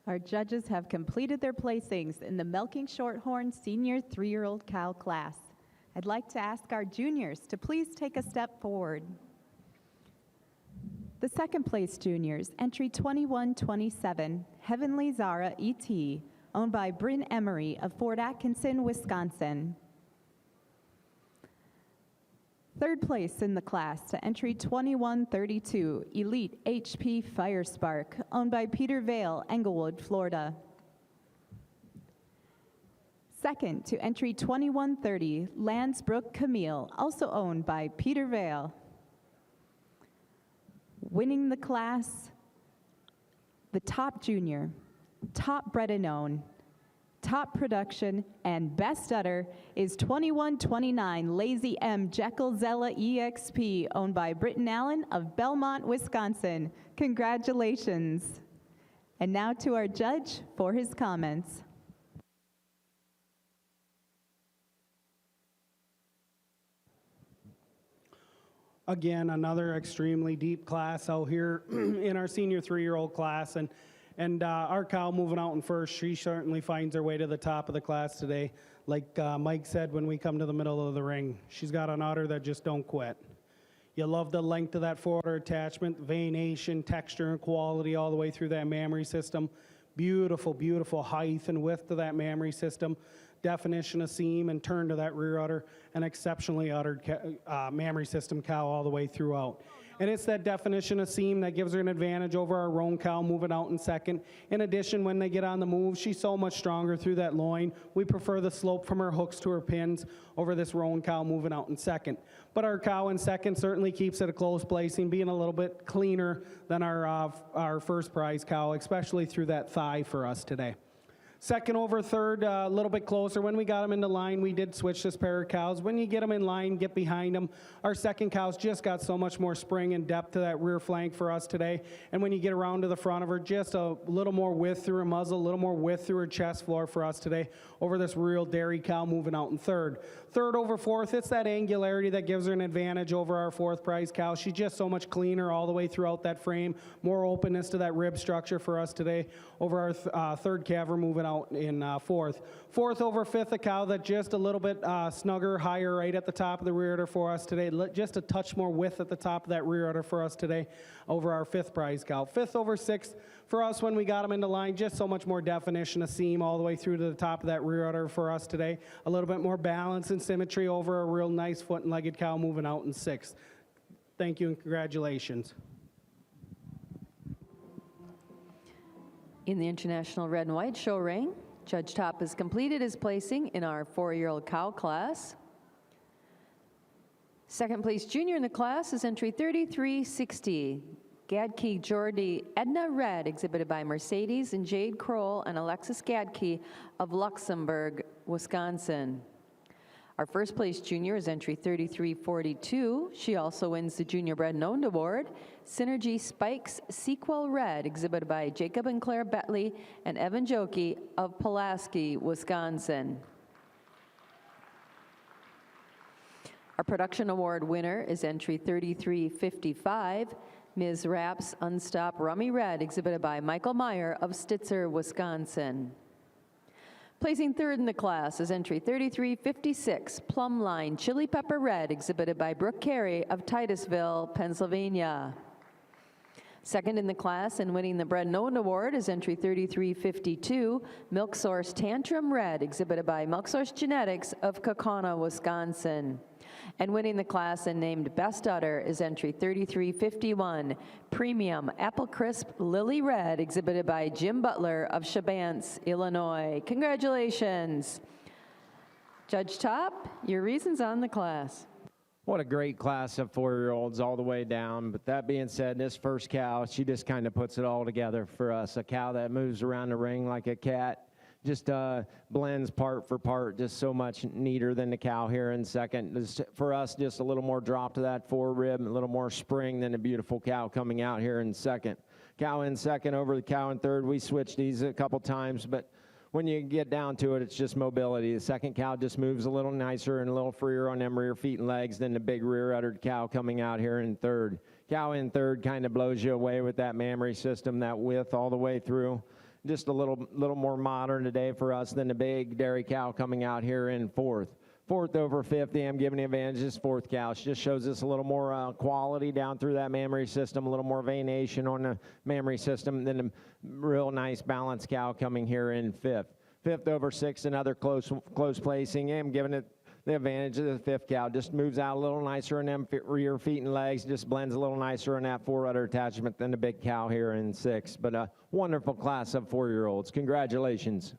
Our judges have completed their placings in the Milking Shorthorn Senior 3-year-old cow class. I'd like to ask our juniors to please take a step forward. The second place juniors, entry 2127, Heavenly Zara E.T., owned by Bryn Emery of Fort Atkinson, Wisconsin. Third place in the class to entry 2132, Elite HP Firespark, owned by Peter Vale, Englewood, Florida. Second to entry 2130, Landsbrook Camille, also owned by Peter Vale. Winning the class, the top junior, top bred and owned, top production, and best udder is 2129 Lazy M Jekyll Zella EXP, owned by Britton Allen of Belmont, Wisconsin. Congratulations. And now to our judge for his comments. Again, another extremely deep class out here in our senior 3-year-old class, and our cow moving out in first, she certainly finds her way to the top of the class today. Like Mike said, when we come to the middle of the ring, she's got an udder that just don't quit. You love the length of that forudder attachment, veination, texture, and quality all the way through that mammary system. Beautiful, beautiful height and width to that mammary system. Definition of seam and turn to that rear udder, an exceptionally uddered mammary system cow all the way throughout. And it's that definition of seam that gives her an advantage over our roan cow moving out in second. In addition, when they get on the move, she's so much stronger through that loin. We prefer the slope from her hooks to her pins over this roan cow moving out in second. But our cow in second certainly keeps it a close placing, being a little bit cleaner than our first prize cow, especially through that thigh for us today. Second over third, a little bit closer. When we got them into line, we did switch this pair of cows. When you get them in line, get behind them. Our second cow's just got so much more spring and depth to that rear flank for us today. And when you get around to the front of her, just a little more width through her muzzle, a little more width through her chest floor for us today over this real dairy cow moving out in third. Third over fourth, it's that angularity that gives her an advantage over our fourth prize cow. She's just so much cleaner all the way throughout that frame. More openness to that rib structure for us today over our third calver moving out in fourth. Fourth over fifth, a cow that just a little bit snugger, higher right at the top of the rear udder for us today. Just a touch more width at the top of that rear udder for us today over our fifth prize cow. Fifth over sixth, for us when we got them into line, just so much more definition of seam all the way through to the top of that rear udder for us today. A little bit more balance and symmetry over a real nice foot and legged cow moving out in sixth. Thank you and congratulations. In the International Red and White Show ring, Judge Top has completed his placing in our 4-year-old cow class. Second place junior in the class is entry 3360, Gadke Jordy Edna Red, exhibited by Mercedes and Jade Kroll and Alexis Gadke of Luxembourg, Wisconsin. Our first place junior is entry 3342. She also wins the Junior Bred and Owned Award. Synergy Spikes Sequel Red, exhibited by Jacob and Claire Betley and Evan Jokey of Pulaski, Wisconsin. Our production award winner is entry 3355. Ms. Rapp's Unstop Rummy Red, exhibited by Michael Meyer of Stitzer, Wisconsin. Placing third in the class is entry 3356, Plum Line Chili Pepper Red, exhibited by Brooke Carey of Titusville, Pennsylvania. Second in the class and winning the Bred and Owned Award is entry 3352, Milk Source Tantrum Red, exhibited by Milk Source Genetics of Kaukauna, Wisconsin. And winning the class and named Best Udder is entry 3351, Premium Apple Crisp Lily Red, exhibited by Jim Butler of Chabance, Illinois. Congratulations. Judge Top, your reasons on the class. What a great class of 4-year-olds all the way down. But that being said, this first cow, she just kind of puts it all together for us. A cow that moves around the ring like a cat. Just blends part for part, just so much neater than the cow here in second. Just, for us, just a little more drop to that forerib, a little more spring than the beautiful cow coming out here in second. Cow in second over the cow in third. We switched these a couple times, but when you get down to it, it's just mobility. The second cow just moves a little nicer and a little freer on them rear feet and legs than the big rear-uddered cow coming out here in third. Cow in third kind of blows you away with that mammary system, that width all the way through. just a little more modern today for us than the big dairy cow coming out here in fourth. Fourth over 50, I'm giving the advantage to this fourth cow. She just shows us a little more quality down through that mammary system, a little more veination on the mammary system than a real nice balanced cow coming here in fifth. Fifth over six, another close placing. I'm giving it the advantage of the fifth cow. Just moves out a little nicer in them rear feet and legs, just blends a little nicer in that forerunner attachment than the big cow here in sixth. But a wonderful class of 4-year-olds. Congratulations.